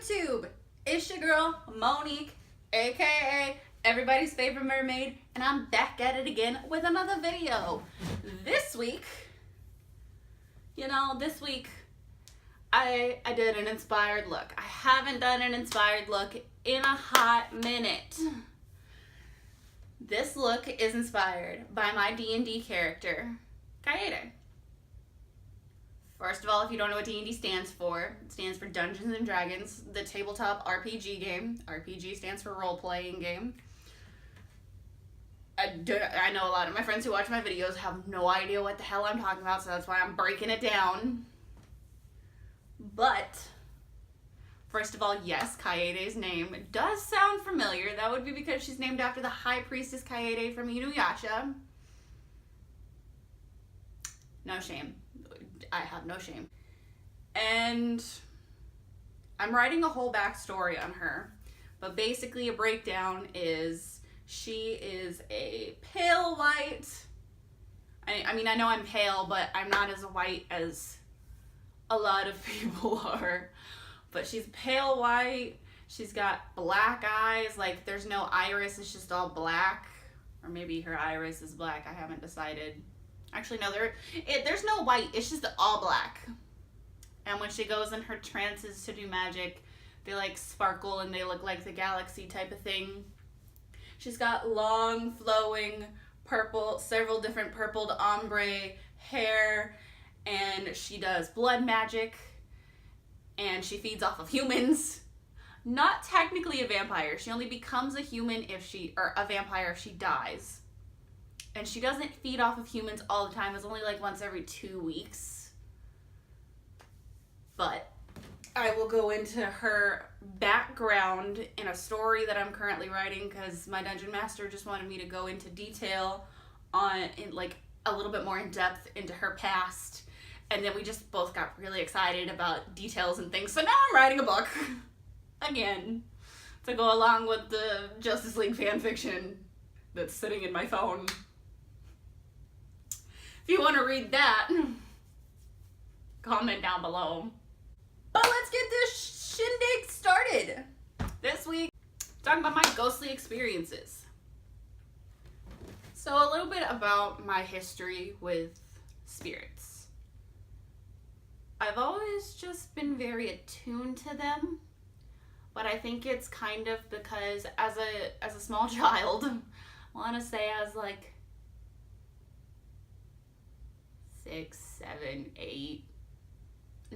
YouTube? It's your girl, Monique, aka everybody's favorite mermaid, and I'm back at it again with another video. This week, I did an inspired look. I haven't done an inspired look in a hot minute. This look is inspired by my D&D character, Kaede. First of all, if you don't know what D&D stands for, it stands for Dungeons and Dragons, the tabletop RPG game. RPG stands for role-playing game. I know a lot of my friends who watch my videos have no idea what the hell I'm talking about, so that's why I'm breaking it down. But, first of all, yes, Kaede's name does sound familiar. That would be because she's named after the High Priestess Kaede from Inuyasha. No shame. I have no shame. And I'm writing a whole backstory on her. But basically a breakdown is she is a pale white. I mean, I know I'm pale, but I'm not as white as a lot of people are. But she's pale white. She's got black eyes. Like, there's no iris. It's just all black. Or maybe her iris is black. I haven't decided. Actually, no, there's no white. It's just all black. And when she goes in her trances to do magic, they like sparkle and they look like the galaxy type of thing. She's got long, flowing, purple, several different purpled ombre hair. And she does blood magic. And she feeds off of humans. Not technically a vampire. She only becomes a human or a vampire if she dies. And she doesn't feed off of humans all the time. It's only like once every 2 weeks. But I will go into her background in a story that I'm currently writing because my dungeon master just wanted me to go into detail like a little bit more in depth into her past. And then we just both got really excited about details and things. So now I'm writing a book again to go along with the Justice League fan fiction that's sitting in my phone. If you want to read that, comment down below. But let's get this shindig started. This week, talking about my ghostly experiences. So a little bit about my history with spirits. I've always just been very attuned to them, but I think it's kind of because as a small child, I want to say I was like 6, 7, 8,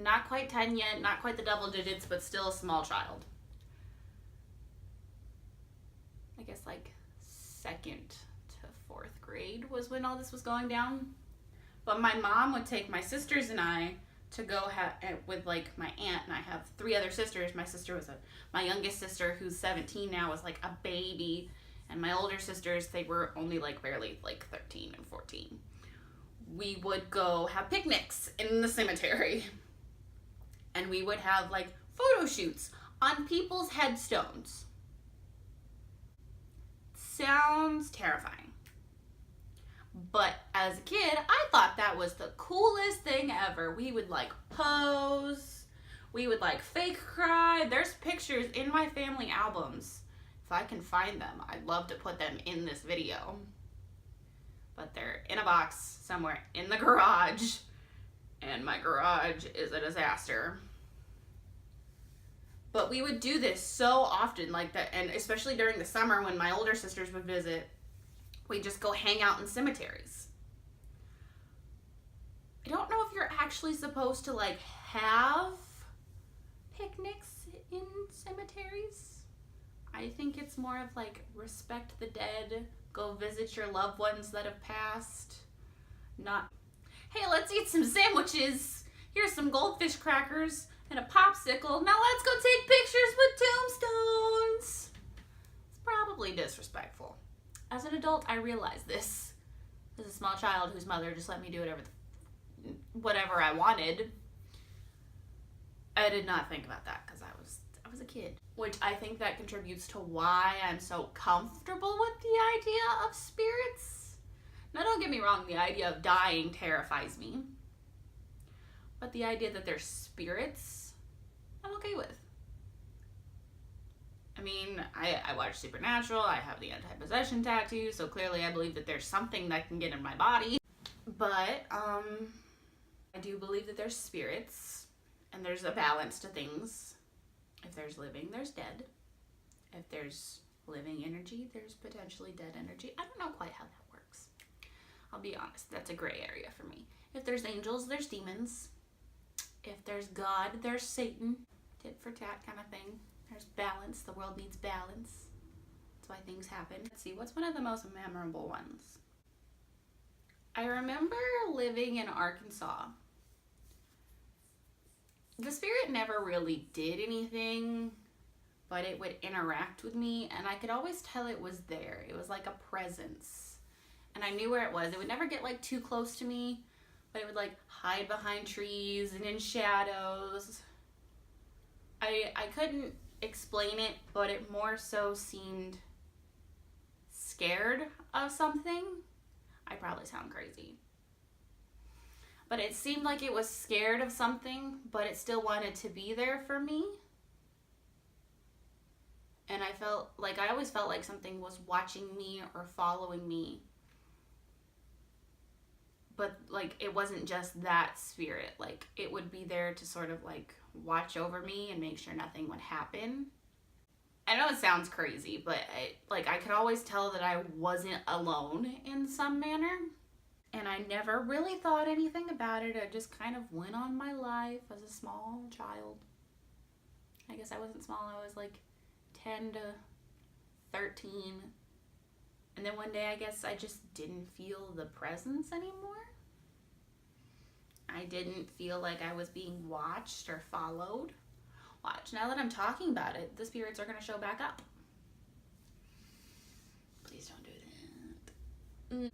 not quite 10 yet, not quite the double digits, but still a small child. I guess like 2nd to 4th grade was when all this was going down. But my mom would take my sisters and I to go with like my aunt, and I have 3 other sisters. My youngest sister, who's 17 now, was like a baby, and my older sisters, they were only like barely like 13 and 14. We would go have picnics in the cemetery, and we would have like photo shoots on people's headstones. Sounds terrifying. But as a kid, I thought that was the coolest thing ever. We would like pose, we would like fake cry. There's pictures in my family albums. If I can find them, I'd love to put them in this video. But they're in a box somewhere in the garage, and my garage is a disaster. But we would do this so often, like that, and especially during the summer when my older sisters would visit, we'd just go hang out in cemeteries. I don't know if you're actually supposed to like have picnics in cemeteries. I think it's more of like respect the dead, go visit your loved ones that have passed. Not, hey, let's eat some sandwiches. Here's some goldfish crackers and a popsicle. Now let's go take pictures with tombstones. It's probably disrespectful. As an adult, I realize this. As a small child whose mother just let me do whatever I wanted, I did not think about that because I was a kid. Which I think that contributes to why I'm so comfortable with the idea of spirits. Now, don't get me wrong, the idea of dying terrifies me. But the idea that they're spirits, I'm okay with. mean, I watch Supernatural, I have the anti-possession tattoo, so clearly I believe that there's something that can get in my body. But, I do believe that there's spirits, and there's a balance to things. If there's living, there's dead. If there's living energy, there's potentially dead energy. I don't know quite how that works. I'll be honest, that's a gray area for me. If there's angels, there's demons. If there's God, there's Satan. Tit for tat kind of thing. There's balance. The world needs balance. That's why things happen. Let's see, what's one of the most memorable ones? I remember living in Arkansas. The spirit never really did anything, but it would interact with me, and I could always tell it was there. It was like a presence, and I knew where it was. It would never get like too close to me, but it would like hide behind trees and in shadows. I couldn't explain it, but it more so seemed scared of something. I probably sound crazy. But it seemed like it was scared of something, but it still wanted to be there for me. And I always felt like something was watching me or following me. But like, it wasn't just that spirit. Like, it would be there to sort of like watch over me and make sure nothing would happen. I know it sounds crazy, but I could always tell that I wasn't alone in some manner. And I never really thought anything about it. I just kind of went on my life as a small child. I guess I wasn't small. I was like 10 to 13. And then one day, I guess I just didn't feel the presence anymore. I didn't feel like I was being watched or followed. Watch, now that I'm talking about it, the spirits are going to show back up. Please don't do that.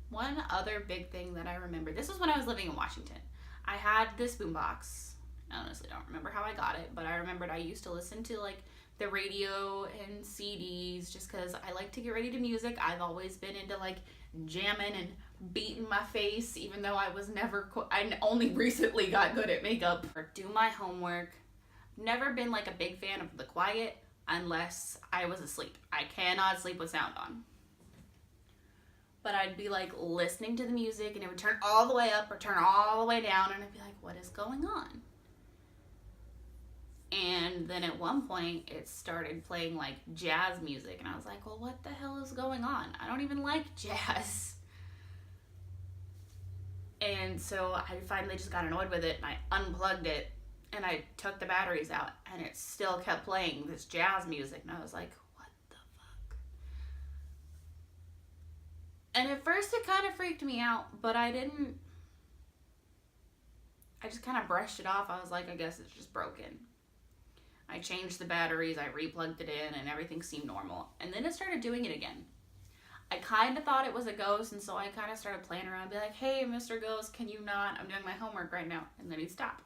One other big thing that I remember, this was when I was living in Washington. I had this boombox. I honestly don't remember how I got it, but I remembered I used to listen to like the radio and CDs just because I like to get ready to music. I've always been into like jamming and beating my face, even though I only recently got good at makeup. Or do my homework. Never been like a big fan of the quiet unless I was asleep. I cannot sleep with sound on. But I'd be like listening to the music and it would turn all the way up or turn all the way down, and I'd be like, what is going on? And then at one point it started playing like jazz music, and I was like, well, what the hell is going on? I don't even like jazz. And so I finally just got annoyed with it, and I unplugged it and I took the batteries out, and it still kept playing this jazz music, and I was like, what the fuck? And at first it kind of freaked me out, but I just kind of brushed it off. I was like, I guess it's just broken. I changed the batteries, I replugged it in, and everything seemed normal. And then it started doing it again. I kind of thought it was a ghost, and so I kind of started playing around, be like, hey, Mr. Ghost, can you not? I'm doing my homework right now. And then he'd stop.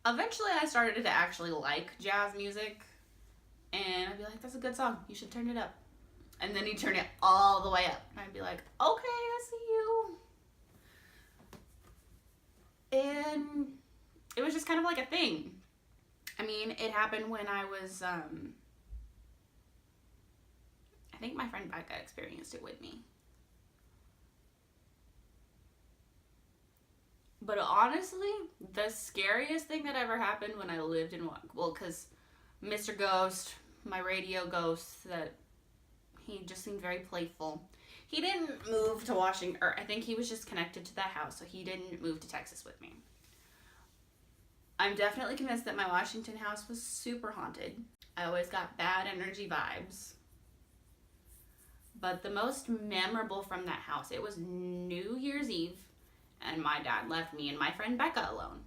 Eventually, I started to actually like jazz music, and I'd be like, that's a good song. You should turn it up. And then he'd turn it all the way up. And I'd be like, okay, I see you. And it was just kind of like a thing. I mean, it happened when I was, I think my friend Becca experienced it with me. But honestly, the scariest thing that ever happened when I lived in, because Mr. Ghost, my radio ghost, that he just seemed very playful. He didn't move to Washington, or I think he was just connected to that house, so he didn't move to Texas with me. I'm definitely convinced that my Washington house was super haunted. I always got bad energy vibes. But the most memorable from that house, it was New Year's Eve, and my dad left me and my friend Becca alone.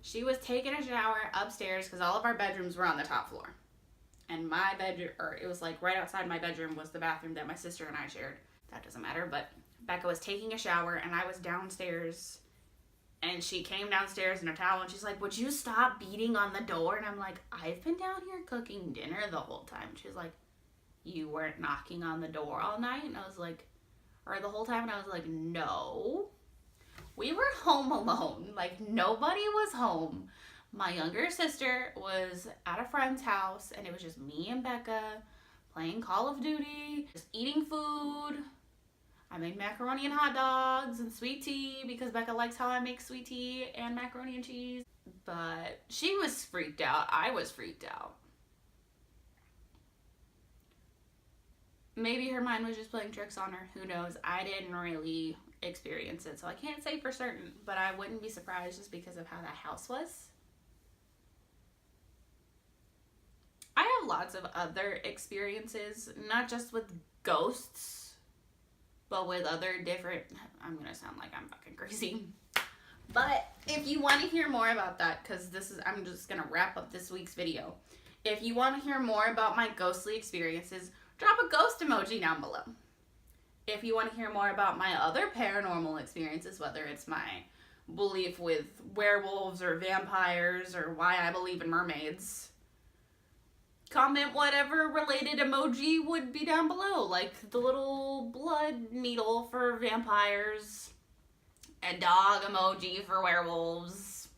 She was taking a shower upstairs because all of our bedrooms were on the top floor. And my bedroom, or it was like right outside my bedroom was the bathroom that my sister and I shared. That doesn't matter, but Becca was taking a shower and I was downstairs, and she came downstairs in her towel and she's like, would you stop beating on the door? And I'm like, I've been down here cooking dinner the whole time. She's like, you weren't knocking on the door all night? And I was like, or the whole time, and I was like, no. We were home alone. Like, nobody was home. My younger sister was at a friend's house, and it was just me and Becca playing Call of Duty, just eating food. I made macaroni and hot dogs and sweet tea because Becca likes how I make sweet tea and macaroni and cheese. But she was freaked out. I was freaked out. Maybe her mind was just playing tricks on her. Who knows? I didn't really experience it, so I can't say for certain, but I wouldn't be surprised just because of how that house was. I have lots of other experiences, not just with ghosts, but with other different, I'm gonna sound like I'm fucking crazy. But if you want to hear more about that, because I'm just gonna wrap up this week's video. If you want to hear more about my ghostly experiences, drop a ghost emoji down below. If you want to hear more about my other paranormal experiences, whether it's my belief with werewolves or vampires or why I believe in mermaids, comment whatever related emoji would be down below, like the little blood needle for vampires, a dog emoji for werewolves,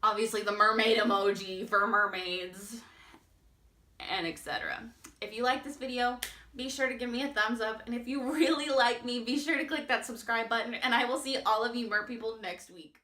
obviously the mermaid emoji for mermaids, and etc. If you like this video, be sure to give me a thumbs up, and if you really like me, be sure to click that subscribe button, and I will see all of you mer people next week.